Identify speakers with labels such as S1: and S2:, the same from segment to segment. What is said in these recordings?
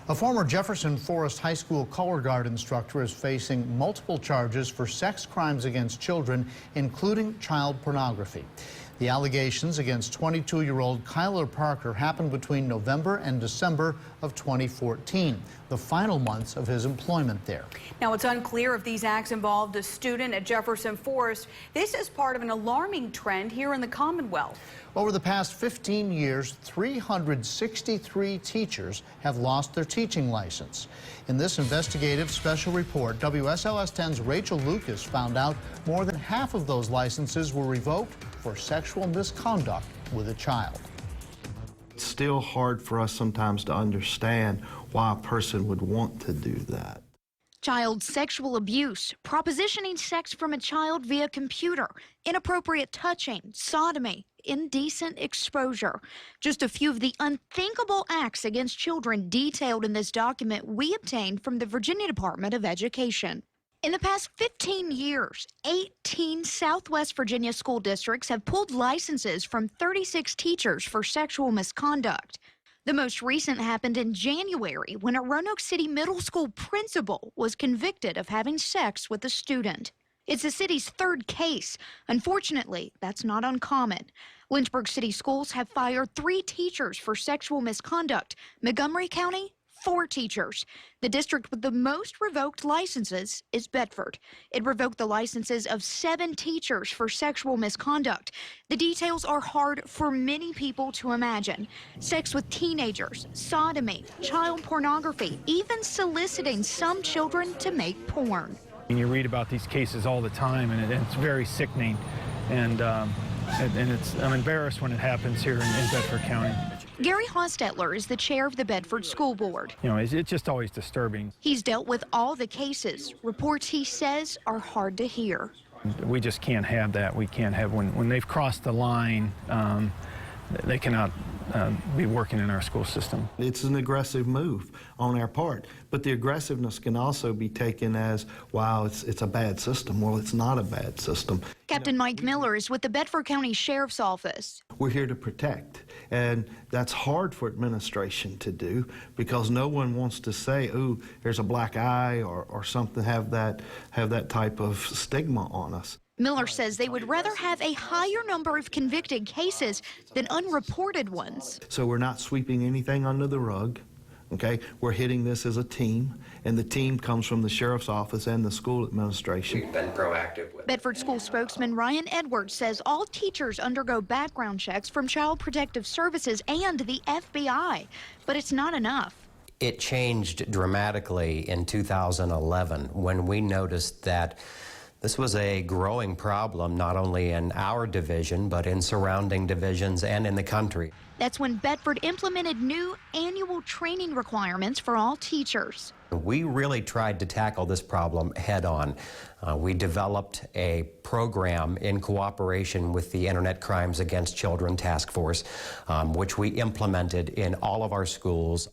S1: A former Jefferson Forest High School color guard instructor is facing multiple charges for sex crimes against children, including child pornography. The allegations against 22-year-old Kyler Parker happened between November and December of 2014, the final months of his employment there.
S2: Now, it's unclear if these acts involved a student at Jefferson Forest. This is part of an alarming trend here in the Commonwealth.
S1: Over the past 15 years, 363 teachers have lost their teaching license. In this investigative special report, WSLS 10's Rachel Lucas found out more than half of those licenses were revoked for sexual misconduct with a child.
S3: It's still hard for us sometimes to understand why a person would want to do that.
S4: Child sexual abuse, propositioning sex from a child via computer, inappropriate touching, sodomy, indecent exposure. Just a few of the unthinkable acts against children detailed in this document we obtained from the Virginia Department of Education. In the past 15 years, 18 Southwest Virginia school districts have pulled licenses from 36 teachers for sexual misconduct. The most recent happened in January when a Roanoke City Middle School principal was convicted of having sex with a student. It's the city's third case. Unfortunately, that's not uncommon. Lynchburg City Schools have fired 3 teachers for sexual misconduct. Montgomery County, 4 teachers. The district with the most revoked licenses is Bedford. It revoked the licenses of 7 teachers for sexual misconduct. The details are hard for many people to imagine. Sex with teenagers, sodomy, child pornography, even soliciting some children to make porn.
S5: You read about these cases all the time, and it's very sickening, and I'm embarrassed when it happens here in Bedford County.
S4: Gary Hostetler is the chair of the Bedford School Board.
S5: You know, it's just always disturbing.
S4: He's dealt with all the cases. Reports, he says, are hard to hear.
S5: We just can't have that. We can't have, when they've crossed the line, they cannot be working in our school system.
S3: It's an aggressive move on our part, but the aggressiveness can also be taken as, wow, it's a bad system. Well, it's not a bad system.
S4: Captain Mike Miller is with the Bedford County Sheriff's Office.
S3: We're here to protect, and that's hard for administration to do because no one wants to say, ooh, there's a black eye or something, have that type of stigma on us.
S4: Miller says they would rather have a higher number of convicted cases than unreported ones.
S3: So we're not sweeping anything under the rug, okay? We're hitting this as a team, and the team comes from the sheriff's office and the school administration.
S6: We've been proactive with
S4: Bedford school spokesman Ryan Edwards says all teachers undergo background checks from Child Protective Services and the FBI, but it's not enough.
S6: It changed dramatically in 2011 when we noticed that this was a growing problem, not only in our division, but in surrounding divisions and in the country.
S4: That's when Bedford implemented new annual training requirements for all teachers.
S6: We really tried to tackle this problem head on. We developed a program in cooperation with the Internet Crimes Against Children Task Force, which we implemented in all of our schools.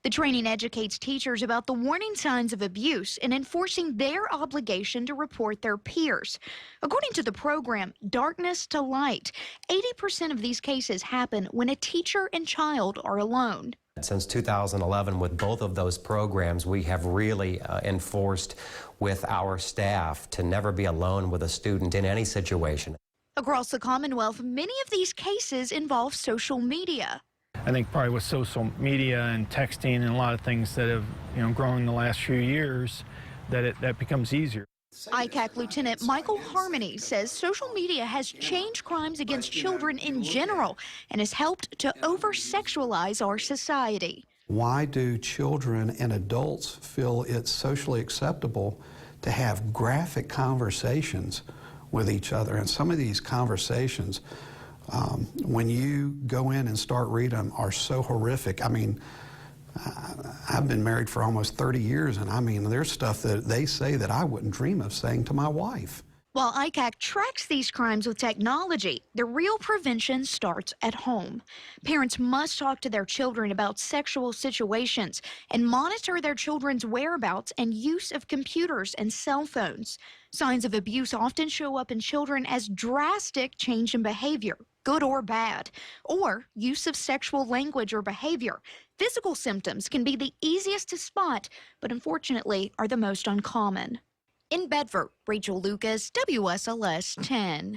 S4: The training educates teachers about the warning signs of abuse and enforcing their obligation to report their peers. According to the program, Darkness to Light, 80% of these cases happen when a teacher and child are alone.
S6: Since 2011, with both of those programs, we have really enforced with our staff to never be alone with a student in any situation.
S4: Across the Commonwealth, many of these cases involve social media.
S5: I think probably with social media and texting and a lot of things that have grown in the last few years, that becomes easier.
S4: ICAC Lieutenant Michael Harmony says social media has changed crimes against children in general and has helped to over-sexualize our society.
S7: Why do children and adults feel it's socially acceptable to have graphic conversations with each other? And some of these conversations, when you go in and start reading them, are so horrific. I mean, I've been married for almost 30 years, and I mean, there's stuff that they say that I wouldn't dream of saying to my wife.
S4: While ICAC tracks these crimes with technology, the real prevention starts at home. Parents must talk to their children about sexual situations and monitor their children's whereabouts and use of computers and cell phones. Signs of abuse often show up in children as drastic change in behavior, good or bad, or use of sexual language or behavior. Physical symptoms can be the easiest to spot, but unfortunately are the most uncommon. In Bedford, Rachel Lucas, WSLS 10.